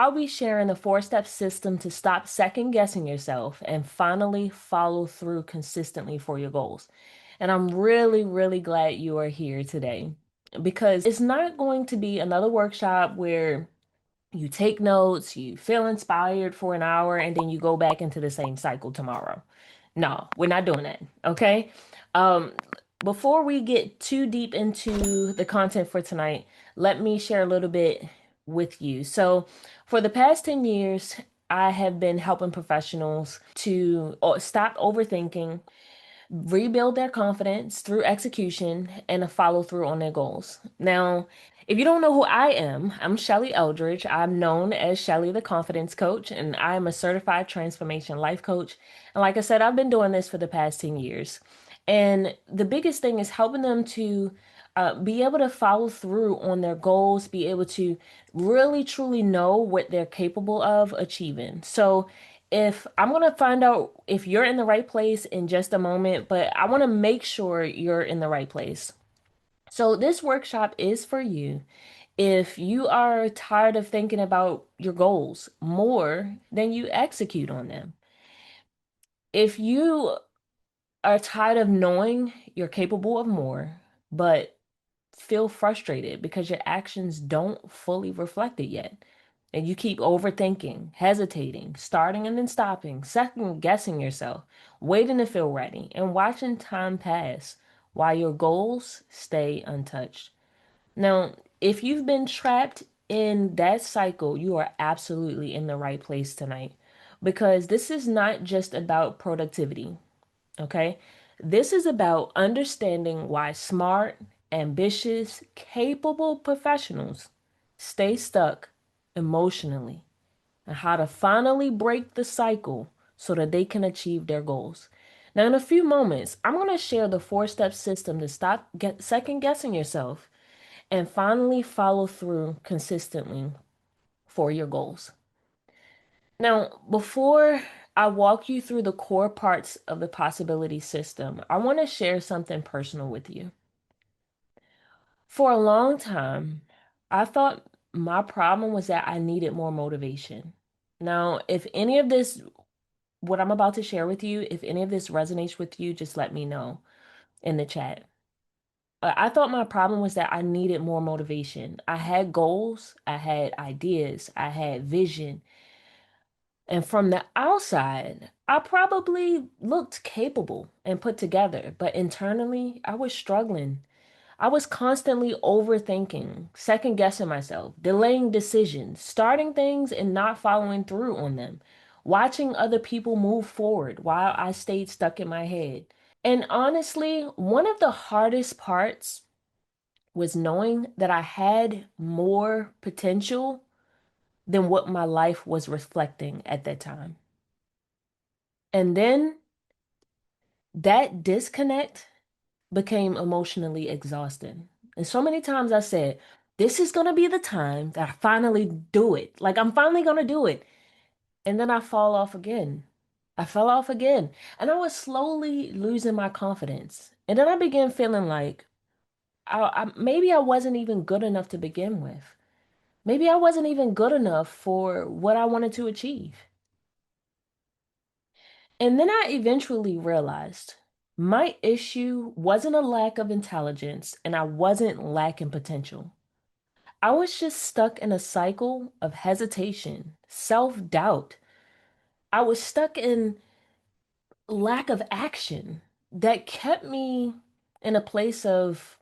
I'll be sharing the four-step system to stop second guessing yourself and finally follow through consistently for your goals. And I'm really, really glad you are here today because it's not going to be another workshop where you take notes, you feel inspired for an hour, and then you go back into the same cycle tomorrow. No, we're not doing that. Okay. Um, Before we get too deep into the content for tonight, let me share a little bit with you. So, for the past 10 years, I have been helping professionals to stop overthinking, rebuild their confidence through execution, and a follow through on their goals. Now, if you don't know who I am, I'm Shelly Eldridge. I'm known as Shelly the Confidence Coach, and I am a certified transformation life coach. And like I said, I've been doing this for the past 10 years. And the biggest thing is helping them to be able to follow through on their goals, be able to really truly know what they're capable of achieving. So, if I'm going to find out if you're in the right place in just a moment, but I want to make sure you're in the right place. So, this workshop is for you if you are tired of thinking about your goals more than you execute on them. If you are tired of knowing you're capable of more, but feel frustrated because your actions don't fully reflect it yet. And you keep overthinking, hesitating, starting and then stopping, second guessing yourself, waiting to feel ready, and watching time pass while your goals stay untouched. Now, if you've been trapped in that cycle, you are absolutely in the right place tonight because this is not just about productivity. Okay. This is about understanding why smart, ambitious, capable professionals stay stuck emotionally and how to finally break the cycle so that they can achieve their goals. Now, in a few moments, I'm going to share the four-step system to stop second guessing yourself and finally follow through consistently for your goals. Now, before I walk you through the core parts of the possibility system, I want to share something personal with you. For a long time, I thought my problem was that I needed more motivation. Now, if any of this, what I'm about to share with you, if any of this resonates with you, just let me know in the chat. I thought my problem was that I needed more motivation. I had goals, I had ideas, I had vision. And from the outside, I probably looked capable and put together, but internally, I was struggling. I was constantly overthinking, second guessing myself, delaying decisions, starting things and not following through on them, watching other people move forward while I stayed stuck in my head. And honestly, one of the hardest parts was knowing that I had more potential than what my life was reflecting at that time. And then that disconnect became emotionally exhausting. And so many times I said, this is going to be the time that I finally do it. Like, I'm finally going to do it. And then I fall off again. I fell off again. And I was slowly losing my confidence. And then I began feeling like maybe I wasn't even good enough to begin with. Maybe I wasn't even good enough for what I wanted to achieve. And then I eventually realized my issue wasn't a lack of intelligence and I wasn't lacking potential. I was just stuck in a cycle of hesitation, self-doubt. I was stuck in lack of action that kept me in a place of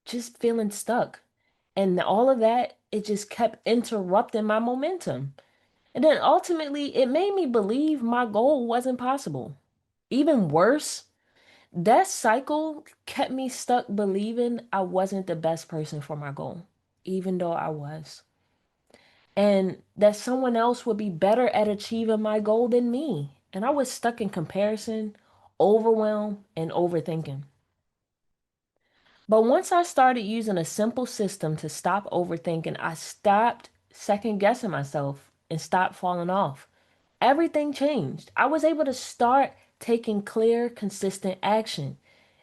just feeling stuck. And all of that, it just kept interrupting my momentum. And then ultimately, it made me believe my goal wasn't possible. Even worse, that cycle kept me stuck believing I wasn't the best person for my goal, even though I was. And that someone else would be better at achieving my goal than me. And I was stuck in comparison, overwhelm, and overthinking. But once I started using a simple system to stop overthinking, I stopped second guessing myself and stopped falling off. Everything changed. I was able to start taking clear, consistent action.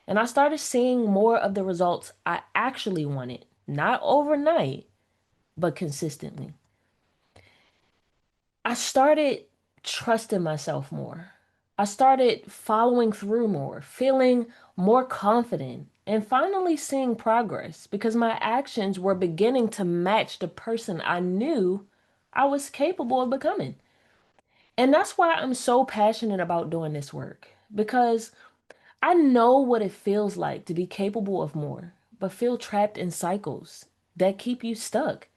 And I started seeing more of the results I actually wanted, not overnight, but consistently. I started trusting myself more. I started following through more, feeling more confident, and finally seeing progress because my actions were beginning to match the person I knew I was capable of becoming. And that's why I'm so passionate about doing this work because I know what it feels like to be capable of more, but feel trapped in cycles that keep you stuck.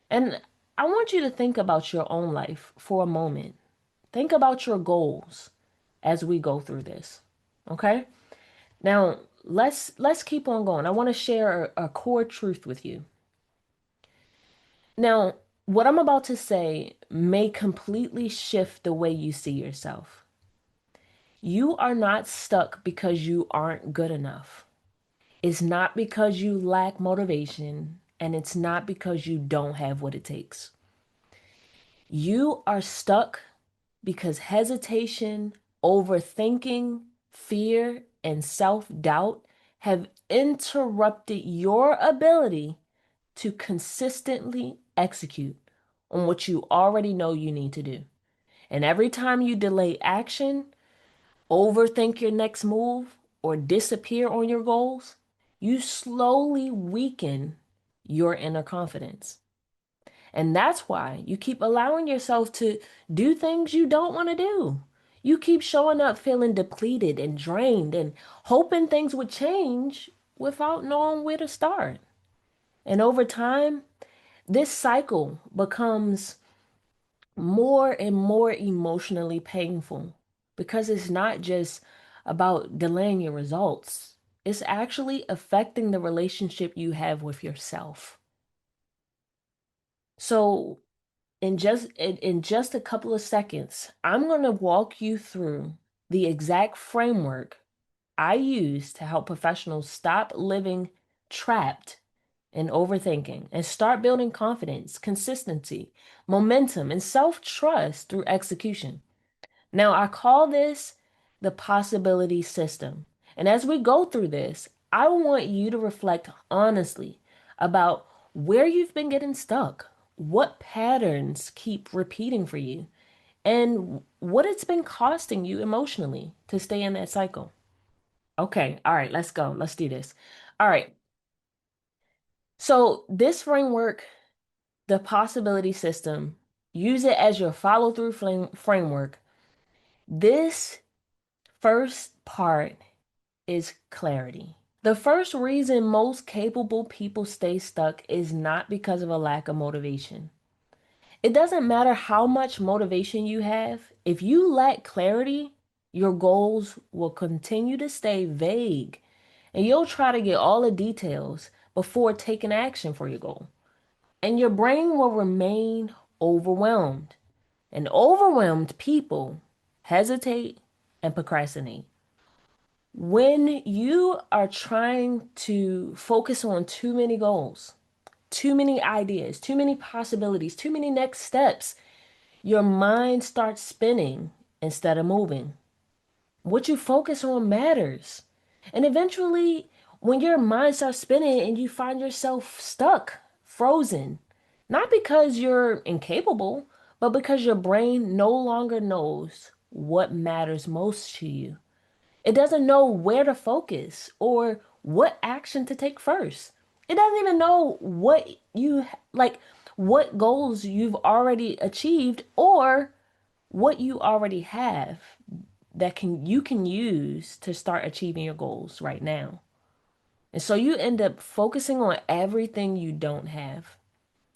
And I want you to think about your own life for a moment. Think about your goals as we go through this. Okay? Now, let's keep on going. I want to share a core truth with you. Now, what I'm about to say may completely shift the way you see yourself. You are not stuck because you aren't good enough. It's not because you lack motivation, and it's not because you don't have what it takes. You are stuck because hesitation, overthinking, fear, and self doubt have interrupted your ability to consistently execute on what you already know you need to do. And every time you delay action, overthink your next move, or disappear on your goals, you slowly weaken your inner confidence. And that's why you keep allowing yourself to do things you don't want to do. You keep showing up feeling depleted and drained and hoping things would change without knowing where to start. And over time, this cycle becomes more and more emotionally painful because it's not just about delaying your results, it's actually affecting the relationship you have with yourself. So, in just a couple of seconds, I'm going to walk you through the exact framework I use to help professionals stop living trapped in overthinking and start building confidence, consistency, momentum, and self-trust through execution. Now, I call this the possibility system. And as we go through this, I want you to reflect honestly about where you've been getting stuck, what patterns keep repeating for you, and what it's been costing you emotionally to stay in that cycle. Okay, all right, let's go. Let's do this. All right. So, this framework, the possibility system, use it as your follow through framework. This first part is clarity. The first reason most capable people stay stuck is not because of a lack of motivation. It doesn't matter how much motivation you have, if you lack clarity, your goals will continue to stay vague and you'll try to get all the details before taking action for your goal. And your brain will remain overwhelmed. And overwhelmed people hesitate and procrastinate. When you are trying to focus on too many goals, too many ideas, too many possibilities, too many next steps, your mind starts spinning instead of moving. What you focus on matters. And eventually, when your mind starts spinning and you find yourself stuck, frozen, not because you're incapable, but because your brain no longer knows what matters most to you. It doesn't know where to focus or what action to take first. It doesn't even know like what goals you've already achieved or what you already have that can you can use to start achieving your goals right now. And so you end up focusing on everything you don't have.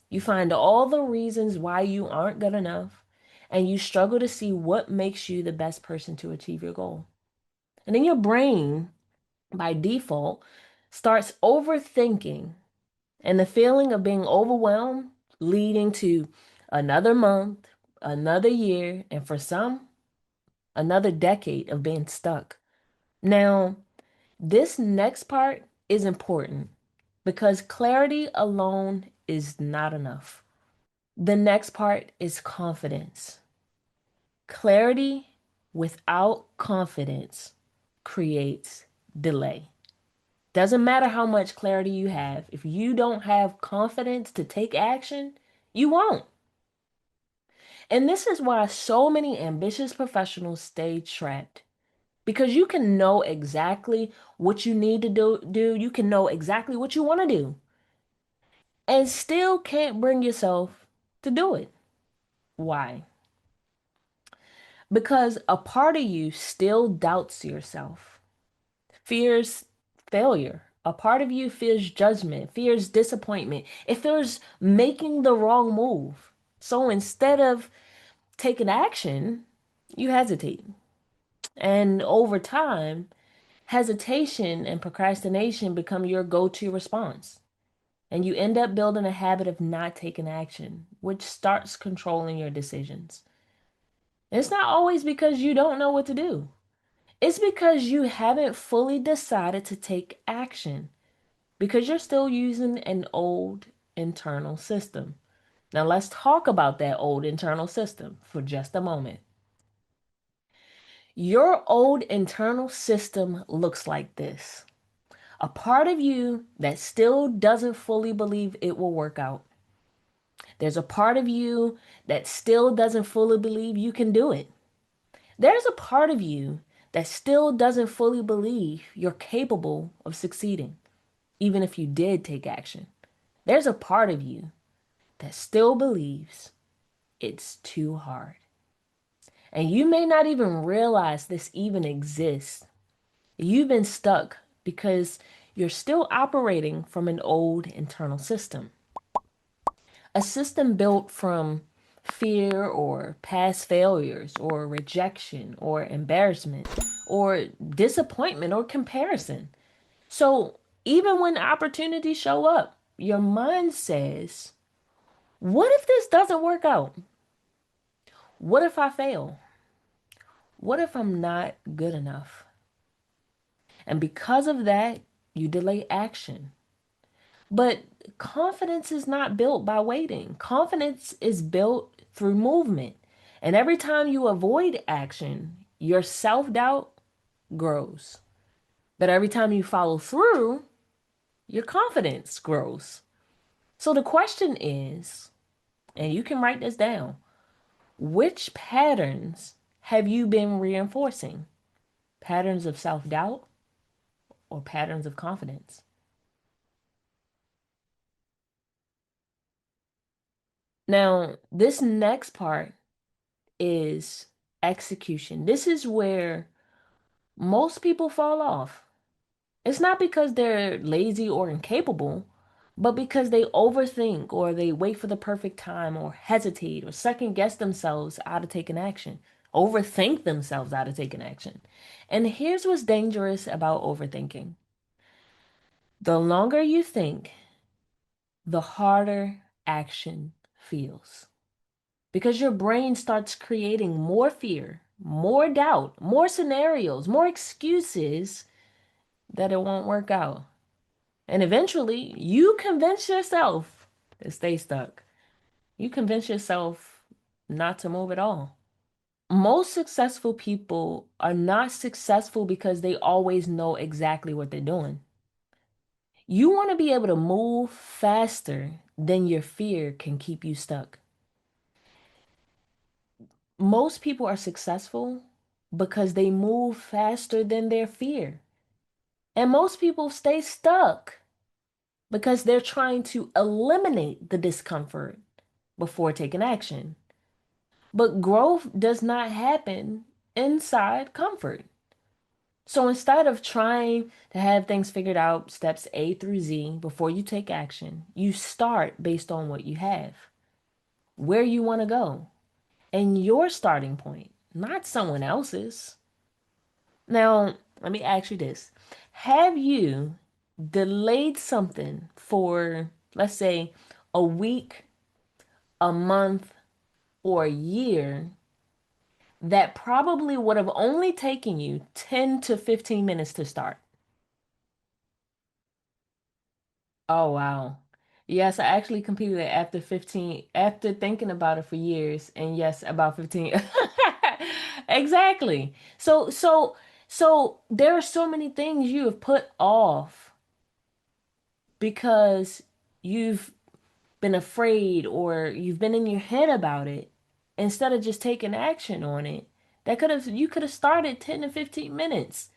You find all the reasons why you aren't good enough, and you struggle to see what makes you the best person to achieve your goal. And then your brain, by default, starts overthinking, and the feeling of being overwhelmed leading to another month, another year, and for some, another decade of being stuck. Now, this next part is important because clarity alone is not enough. The next part is confidence. Clarity without confidence creates delay. Doesn't matter how much clarity you have, if you don't have confidence to take action, you won't. And this is why so many ambitious professionals stay trapped. Because you can know exactly what you need to do, you can know exactly what you want to do, and still can't bring yourself to do it. Why? Because a part of you still doubts yourself, fears failure. A part of you fears judgment, fears disappointment. It fears making the wrong move. So instead of taking action, you hesitate. And over time, hesitation and procrastination become your go-to response. And you end up building a habit of not taking action, which starts controlling your decisions. It's not always because you don't know what to do. It's because you haven't fully decided to take action, because you're still using an old internal system. Now, let's talk about that old internal system for just a moment. Your old internal system looks like this: a part of you that still doesn't fully believe it will work out. There's a part of you that still doesn't fully believe you can do it. There's a part of you that still doesn't fully believe you're capable of succeeding, even if you did take action. There's a part of you that still believes it's too hard. And you may not even realize this even exists. You've been stuck because you're still operating from an old internal system. A system built from fear or past failures or rejection or embarrassment or disappointment or comparison. So even when opportunities show up, your mind says, what if this doesn't work out? What if I fail? What if I'm not good enough? And because of that, you delay action. But confidence is not built by waiting. Confidence is built through movement. And every time you avoid action, your self-doubt grows. But every time you follow through, your confidence grows. So the question is, and you can write this down, which patterns have you been reinforcing? Patterns of self-doubt or patterns of confidence? Now, this next part is execution. This is where most people fall off. It's not because they're lazy or incapable, but because they overthink or they wait for the perfect time or hesitate or second guess themselves out of taking action, overthink themselves out of taking action. And here's what's dangerous about overthinking: the longer you think, the harder action feels. Because your brain starts creating more fear, more doubt, more scenarios, more excuses that it won't work out. And eventually, you convince yourself to stay stuck. You convince yourself not to move at all. Most successful people are not successful because they always know exactly what they're doing. You want to be able to move faster than your fear can keep you stuck. Most people are successful because they move faster than their fear. And most people stay stuck because they're trying to eliminate the discomfort before taking action. But growth does not happen inside comfort. So instead of trying to have things figured out, steps A through Z, before you take action, you start based on what you have, where you want to go, and your starting point, not someone else's. Now, let me ask you this. Have you delayed something for, let's say, a week, a month, or a year that probably would have only taken you 10 to 15 minutes to start? Oh, wow. Yes, I actually completed it after 15, after thinking about it for years. And yes, about 15. Exactly. So there are so many things you have put off because you've been afraid or you've been in your head about it. instead of just taking action on it. That could have you could have started 10 to 15 minutes.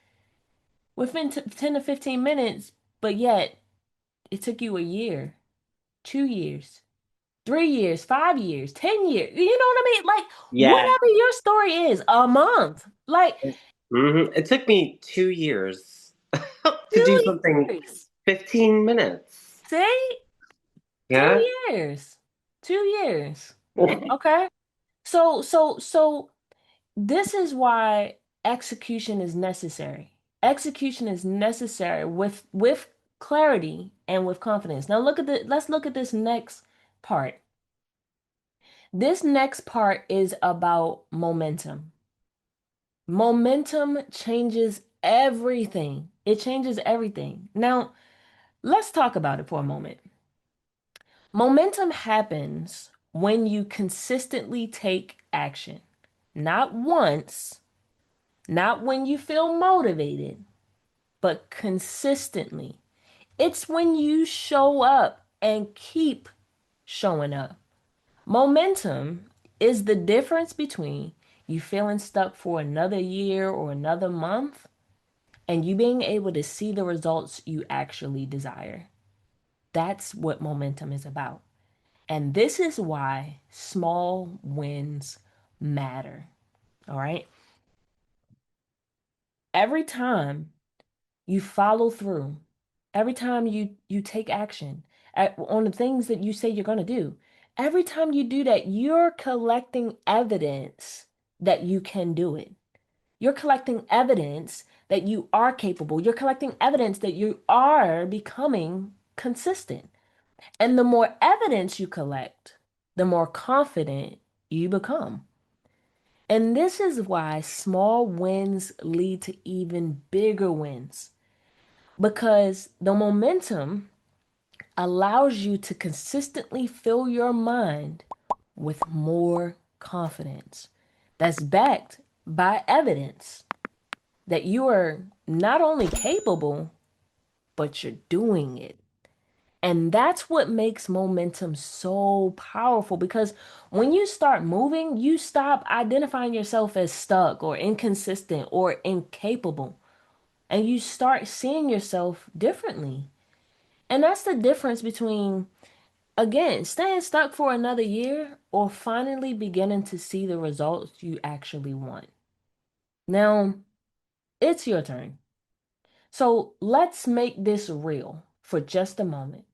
Within 10 to 15 minutes, but yet it took you a year, 2 years, 3 years, 5 years, 10 years. You know what I mean? Like, Yeah. whatever your story is, a month, like It took me 2 years to do two something years. 15 minutes. See? two Yeah. years. 2 years. Okay. So this is why execution is necessary. Execution is necessary with clarity and with confidence. Now let's look at this next part. This next part is about momentum. Momentum changes everything. It changes everything. Now, let's talk about it for a moment. Momentum happens when you consistently take action. Not once, not when you feel motivated, but consistently. It's when you show up and keep showing up. Momentum is the difference between you feeling stuck for another year or another month and you being able to see the results you actually desire. That's what momentum is about. And this is why small wins matter. All right. Every time you follow through, every time you take action on the things that you say you're going to do, every time you do that, you're collecting evidence that you can do it. You're collecting evidence that you are capable. You're collecting evidence that you are becoming consistent. And the more evidence you collect, the more confident you become. And this is why small wins lead to even bigger wins because the momentum allows you to consistently fill your mind with more confidence that's backed by evidence that you are not only capable, but you're doing it. And that's what makes momentum so powerful because when you start moving, you stop identifying yourself as stuck or inconsistent or incapable, and you start seeing yourself differently. And that's the difference between, again, staying stuck for another year or finally beginning to see the results you actually want. Now, it's your turn. So let's make this real for just a moment.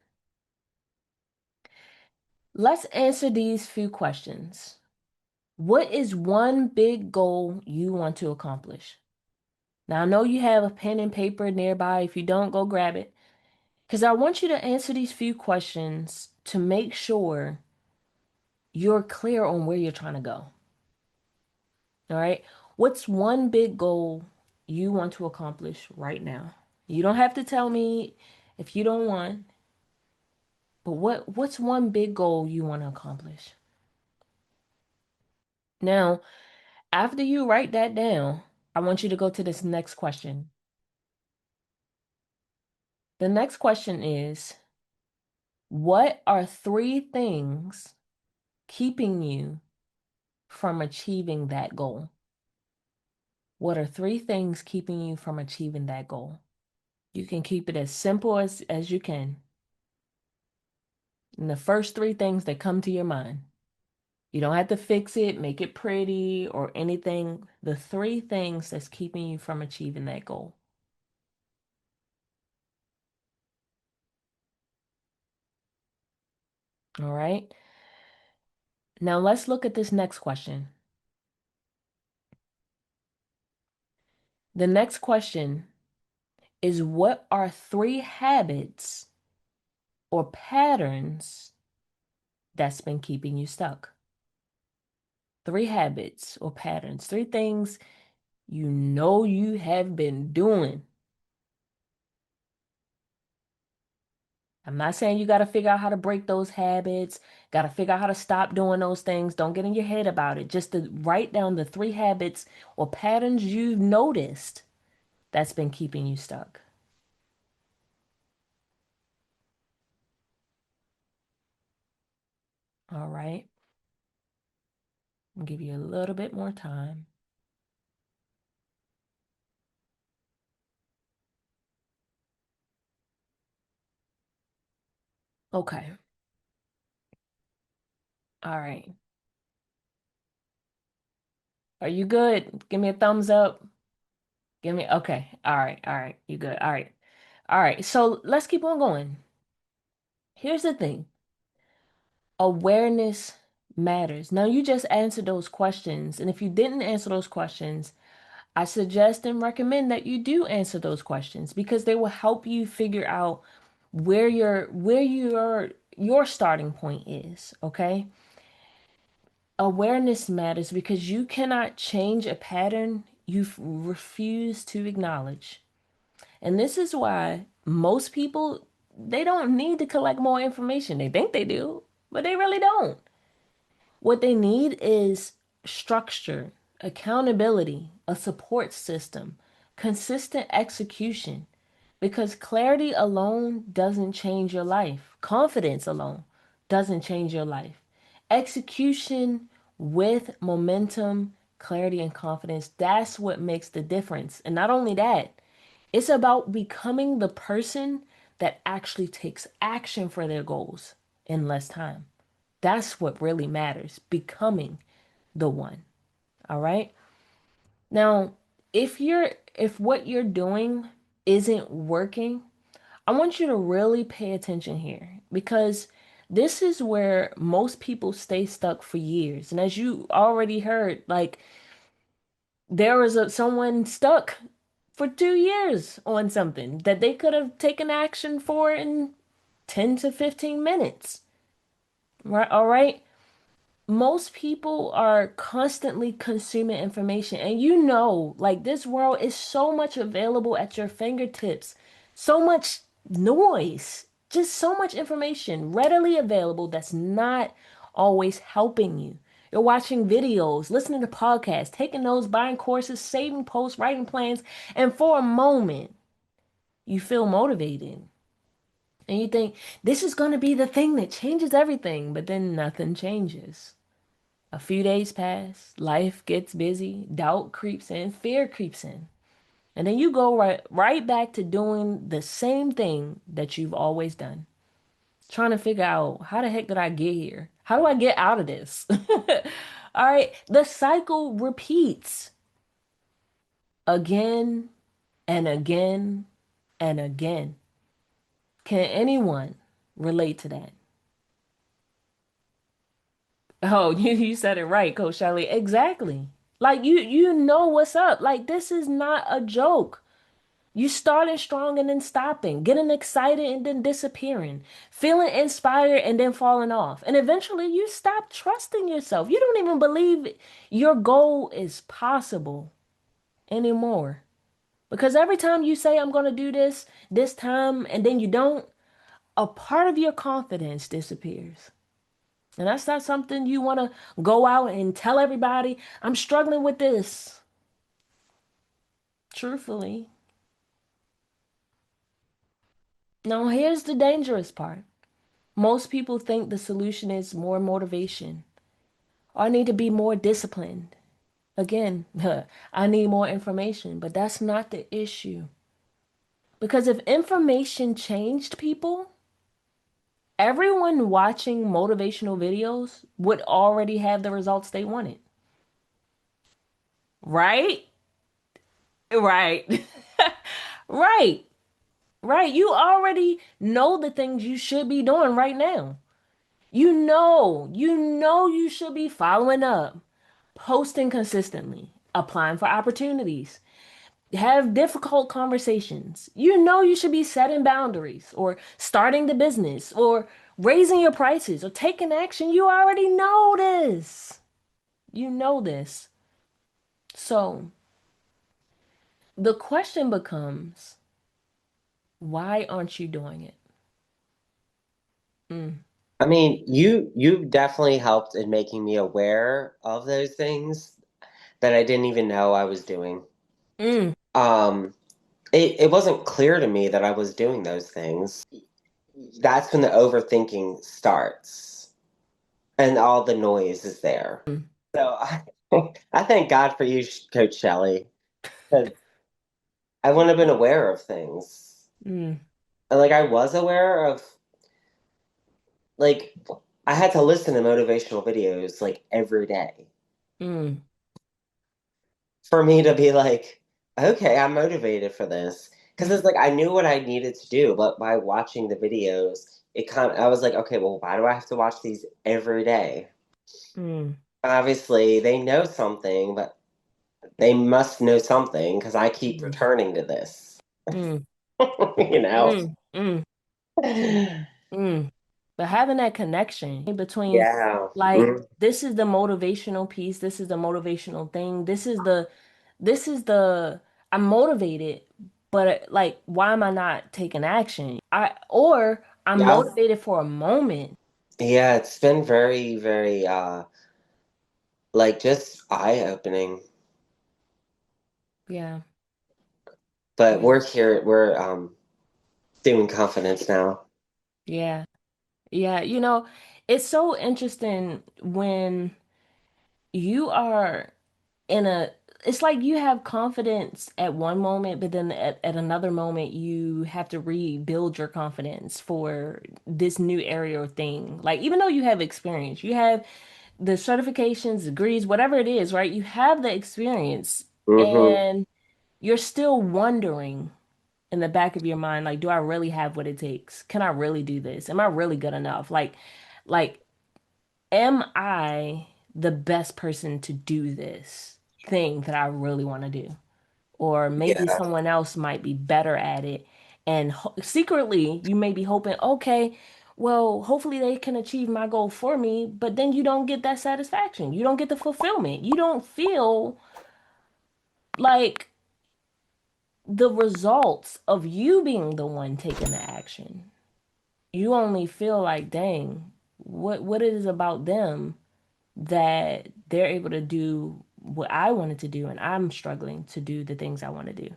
Let's answer these few questions. What is one big goal you want to accomplish? Now, I know you have a pen and paper nearby. If you don't, go grab it. Because I want you to answer these few questions to make sure you're clear on where you're trying to go. All right. What's one big goal you want to accomplish right now? You don't have to tell me if you don't want, but what's one big goal you want to accomplish? Now, after you write that down, I want you to go to this next question. The next question is, what are three things keeping you from achieving that goal? What are three things keeping you from achieving that goal? You can keep it as simple as you can. And the first three things that come to your mind. You don't have to fix it, make it pretty, or anything. The three things that's keeping you from achieving that goal. All right. Now let's look at this next question. The next question is, what are three habits or patterns that's been keeping you stuck? Three habits or patterns, three things you know you have been doing. I'm not saying you got to figure out how to break those habits, got to figure out how to stop doing those things. Don't get in your head about it. Just to write down the three habits or patterns you've noticed that's been keeping you stuck. All right. I'll give you a little bit more time. Okay. All right. Are you good? Give me a thumbs up. Give me, okay. All right. All right. You good. All right. All right. So let's keep on going. Here's the thing. Awareness matters. Now, you just answered those questions. And if you didn't answer those questions, I suggest and recommend that you do answer those questions because they will help you figure out where your starting point is, okay? Awareness matters because you cannot change a pattern you've refused to acknowledge. And this is why most people they don't need to collect more information. They think they do, but they really don't. What they need is structure, accountability, a support system, consistent execution. Because clarity alone doesn't change your life. Confidence alone doesn't change your life. Execution with momentum, clarity, and confidence, that's what makes the difference. And not only that, it's about becoming the person that actually takes action for their goals in less time. That's what really matters, becoming the one. All right? Now, if what you're doing isn't working, I want you to really pay attention here because this is where most people stay stuck for years. And as you already heard, like there was someone stuck for 2 years on something that they could have taken action for in 10 to 15 minutes. Right? All right. Most people are constantly consuming information, and you know, like this world is so much available at your fingertips, so much noise, just so much information readily available that's not always helping you. You're watching videos, listening to podcasts, taking notes, buying courses, saving posts, writing plans, and for a moment, you feel motivated. And you think this is going to be the thing that changes everything, but then nothing changes. A few days pass, life gets busy, doubt creeps in, fear creeps in. And then you go right back to doing the same thing that you've always done. Trying to figure out how the heck did I get here? How do I get out of this? All right, the cycle repeats again and again and again. Can anyone relate to that? Oh, you said it right, Coach Shelley. Exactly. Like you know what's up. Like this is not a joke. You starting strong and then stopping, getting excited and then disappearing, feeling inspired and then falling off. And eventually you stop trusting yourself. You don't even believe your goal is possible anymore. Because every time you say I'm going to do this time and then you don't, a part of your confidence disappears. And that's not something you want to go out and tell everybody, I'm struggling with this. Truthfully. Now, here's the dangerous part. Most people think the solution is more motivation. I need to be more disciplined. Again, I need more information, but that's not the issue. Because if information changed people, everyone watching motivational videos would already have the results they wanted. Right? Right. Right. Right. You already know the things you should be doing right now. You know you should be following up, posting consistently, applying for opportunities, have difficult conversations. You know you should be setting boundaries or starting the business or raising your prices or taking action. You already know this. You know this. So the question becomes, why aren't you doing it? Mm. I mean, you definitely helped in making me aware of those things that I didn't even know I was doing. Mm. Um, it wasn't clear to me that I was doing those things. That's when the overthinking starts and all the noise is there. So I thank God for you, Coach Shelley, because I wouldn't have been aware of things. Mm, And like I was aware of like I had to listen to motivational videos like every day mm, for me to be like, okay, I'm motivated for this. Because it's like I knew what I needed to do, but by watching the videos, I was like, okay, well, why do I have to watch these every day? mm, Obviously, they know something, but they must know something because I keep mm, returning to this. mm, You know? mm, mm, mm. But having that connection between, Yeah. like, Mm. this is the motivational piece, this is the motivational thing, this is the I'm motivated, but like, why am I not taking action? Or I'm Yeah. motivated for a moment. Yeah, it's been very, very like just eye-opening. Yeah, But yeah, we're doing confidence now. yeah, yeah. It's so interesting when you are in a it's like you have confidence at one moment, but then at another moment you have to rebuild your confidence for this new area or thing. Like, even though you have experience, you have the certifications, degrees, whatever it is, right? You have the experience, Hmm. and you're still wondering in the back of your mind, like, do I really have what it takes? Can I really do this? Am I really good enough? Like, am I the best person to do this thing that I really want to do? Or maybe Yeah. someone else might be better at it. And secretly, you may be hoping, okay, well, hopefully they can achieve my goal for me, but then you don't get that satisfaction. You don't get the fulfillment. You don't feel like the results of you being the one taking the action. You only feel like, dang, what it is about them that they're able to do what I wanted to do, and I'm struggling to do the things I want to do.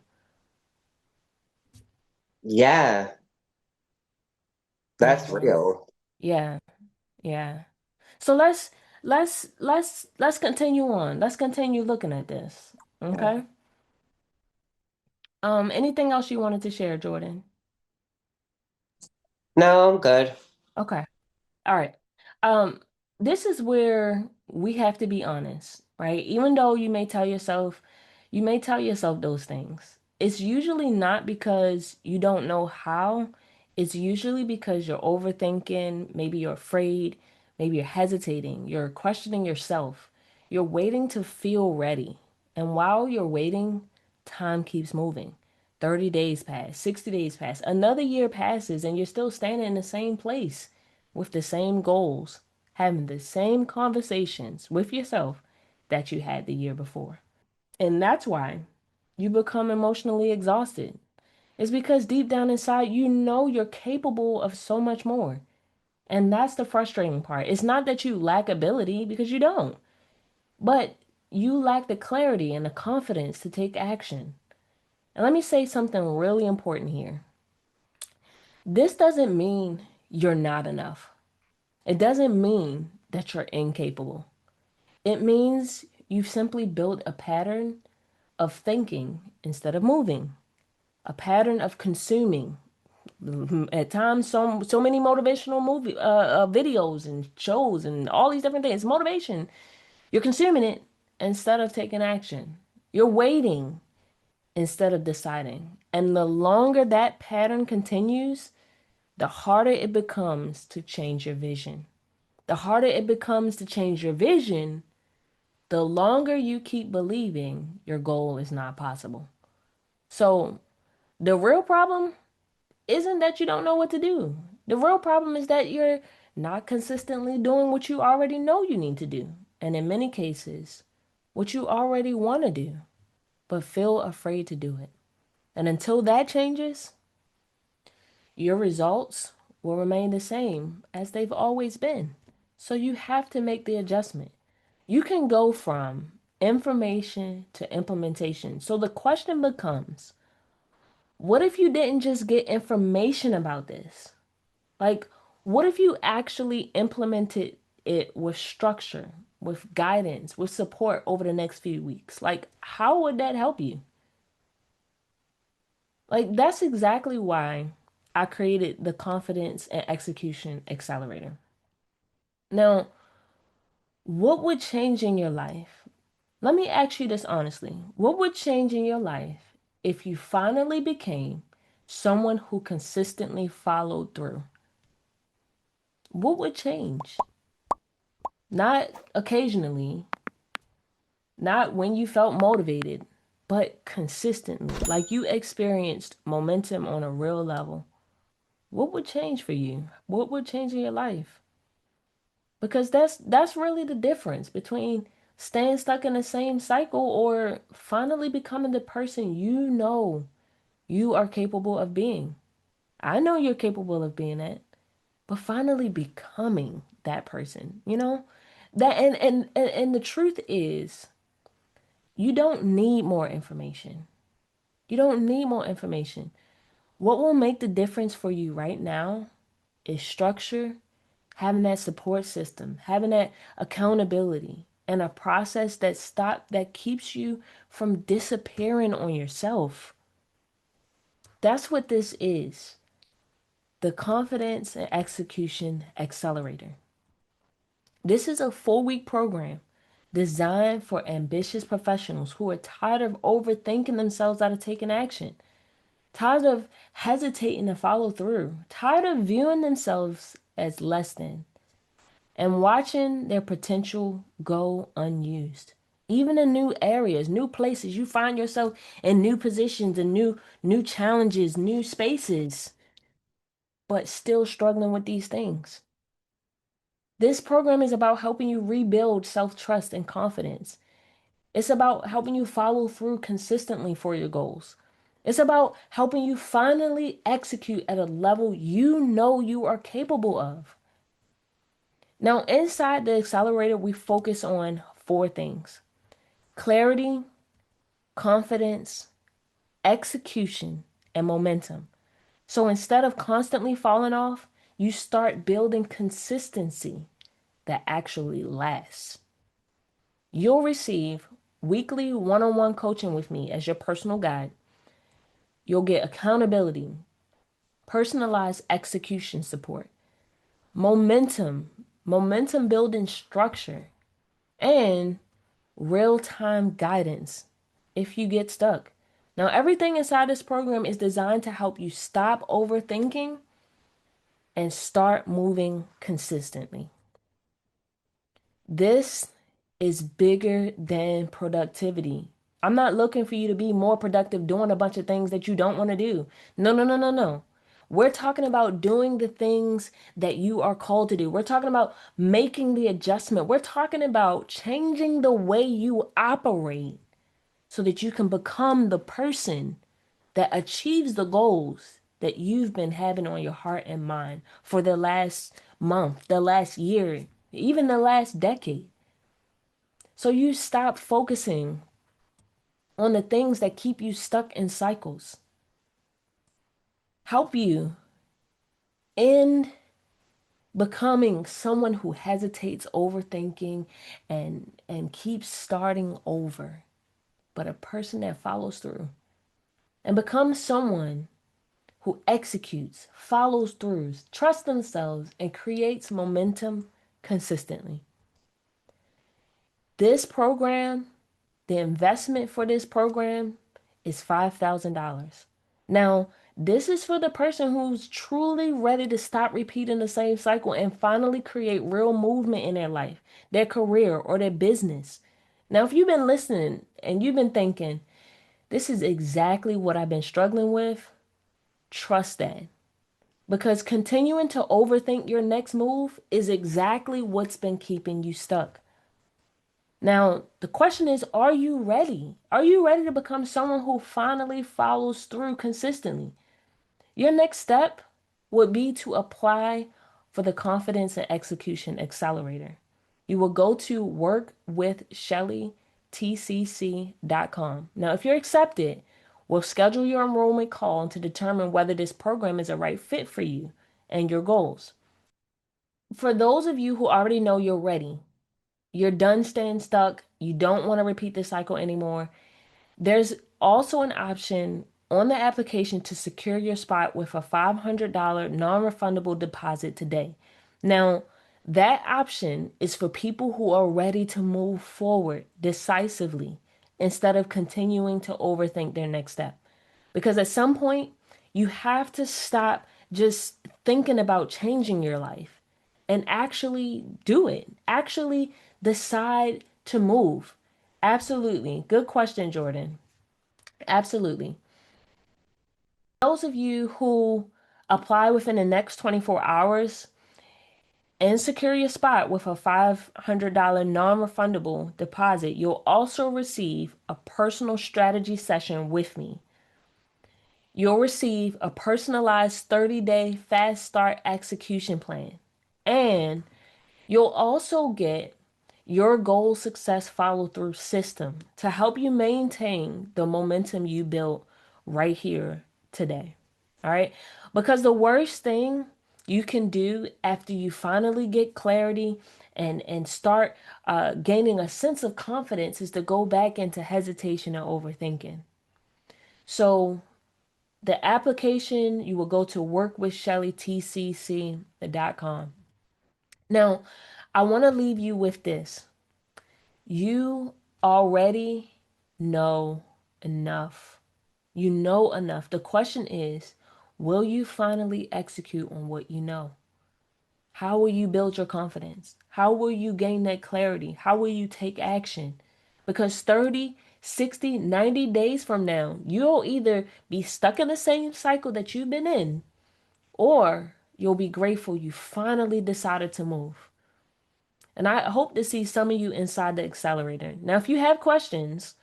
Yeah, that's Yeah. real. Yeah. Yeah. So let's continue on. Let's continue looking at this. Okay? Anything else you wanted to share, Jordan? No, I'm good. Okay. All right. Um, this is where we have to be honest, right? Even though you may tell yourself those things. It's usually not because you don't know how. It's usually because you're overthinking, maybe you're afraid, maybe you're hesitating, you're questioning yourself. You're waiting to feel ready. And while you're waiting, time keeps moving. 30 days pass, 60 days pass, another year passes, and you're still standing in the same place with the same goals, having the same conversations with yourself that you had the year before. And that's why you become emotionally exhausted. It's because deep down inside, you know you're capable of so much more. And that's the frustrating part. It's not that you lack ability, because you don't, but you lack the clarity and the confidence to take action. And let me say something really important here. This doesn't mean you're not enough. It doesn't mean that you're incapable. It means you've simply built a pattern of thinking instead of moving, a pattern of consuming. At times, so many motivational videos and shows and all these different things. Motivation. You're consuming it instead of taking action. You're waiting instead of deciding. And the longer that pattern continues, the harder it becomes to change your vision. The harder it becomes to change your vision, the longer you keep believing your goal is not possible. So, the real problem isn't that you don't know what to do. The real problem is that you're not consistently doing what you already know you need to do. And in many cases, what you already want to do, but feel afraid to do it. And until that changes, your results will remain the same as they've always been. So you have to make the adjustment. You can go from information to implementation. So the question becomes, what if you didn't just get information about this? Like, what if you actually implemented it with structure? with guidance, with support over the next few weeks. Like, how would that help you? Like, that's exactly why I created the Confidence and Execution Accelerator. Now, what would change in your life? Let me ask you this honestly. What would change in your life if you finally became someone who consistently followed through? What would change? Not occasionally, not when you felt motivated, but consistently. Like you experienced momentum on a real level. What would change for you? What would change in your life? Because that's really the difference between staying stuck in the same cycle or finally becoming the person you know you are capable of being. I know you're capable of being that, but finally becoming that person, you know? That and the truth is, you don't need more information. You don't need more information. What will make the difference for you right now is structure, having that support system, having that accountability, and a process that keeps you from disappearing on yourself. That's what this is. The Confidence and Execution Accelerator. This is a 4-week program designed for ambitious professionals who are tired of overthinking themselves out of taking action, tired of hesitating to follow through, tired of viewing themselves as less than, and watching their potential go unused. Even in new areas, new places, you find yourself in new positions and new challenges, new spaces, but still struggling with these things. This program is about helping you rebuild self-trust and confidence. It's about helping you follow through consistently for your goals. It's about helping you finally execute at a level you know you are capable of. Now, inside the accelerator, we focus on 4 things: clarity, confidence, execution, and momentum. So instead of constantly falling off, you start building consistency that actually lasts. You'll receive weekly one on one coaching with me as your personal guide. You'll get accountability, personalized execution support, momentum building structure, and real time guidance if you get stuck. Now, everything inside this program is designed to help you stop overthinking and start moving consistently. This is bigger than productivity. I'm not looking for you to be more productive doing a bunch of things that you don't want to do. No, no, no, no, no. We're talking about doing the things that you are called to do. We're talking about making the adjustment. We're talking about changing the way you operate so that you can become the person that achieves the goals that you've been having on your heart and mind for the last month, the last year, even the last decade. So you stop focusing on the things that keep you stuck in cycles, help you in becoming someone who hesitates, overthinking, and keeps starting over, but a person that follows through, and become someone who executes, follows through, trusts themselves, and creates momentum consistently. This program, the investment for this program is $5,000. Now, this is for the person who's truly ready to stop repeating the same cycle and finally create real movement in their life, their career, or their business. Now, if you've been listening and you've been thinking, this is exactly what I've been struggling with, trust that. Because continuing to overthink your next move is exactly what's been keeping you stuck. Now, the question is, are you ready? Are you ready to become someone who finally follows through consistently? Your next step would be to apply for the Confidence and Execution Accelerator. You will go to workwithshellytcc.com. Now, if you're accepted, we'll schedule your enrollment call to determine whether this program is a right fit for you and your goals. For those of you who already know you're ready, You're done staying stuck. You don't want to repeat the cycle anymore. There's also an option on the application to secure your spot with a $500 non-refundable deposit today. Now, that option is for people who are ready to move forward decisively instead of continuing to overthink their next step. Because at some point, you have to stop just thinking about changing your life and actually do it. Actually decide to move. Absolutely. Good question, Jordan. Absolutely. Those of you who apply within the next 24 hours and secure your spot with a $500 non-refundable deposit, you'll also receive a personal strategy session with me. You'll receive a personalized 30-day fast start execution plan. And you'll also get your goal success follow through system to help you maintain the momentum you built right here today. All right. Because the worst thing you can do after you finally get clarity and start gaining a sense of confidence is to go back into hesitation and overthinking. So the application, you will go to workwithshellytcc.com. Now, I want to leave you with this. You already know enough. You know enough. The question is, will you finally execute on what you know? How will you build your confidence? How will you gain that clarity? How will you take action? Because 30, 60, 90 days from now, you'll either be stuck in the same cycle that you've been in, or you'll be grateful you finally decided to move. And I hope to see some of you inside the accelerator. Now, if you have questions,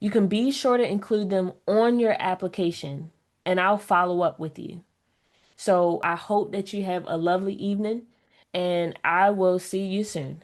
you can be sure to include them on your application and I'll follow up with you. So I hope that you have a lovely evening and I will see you soon.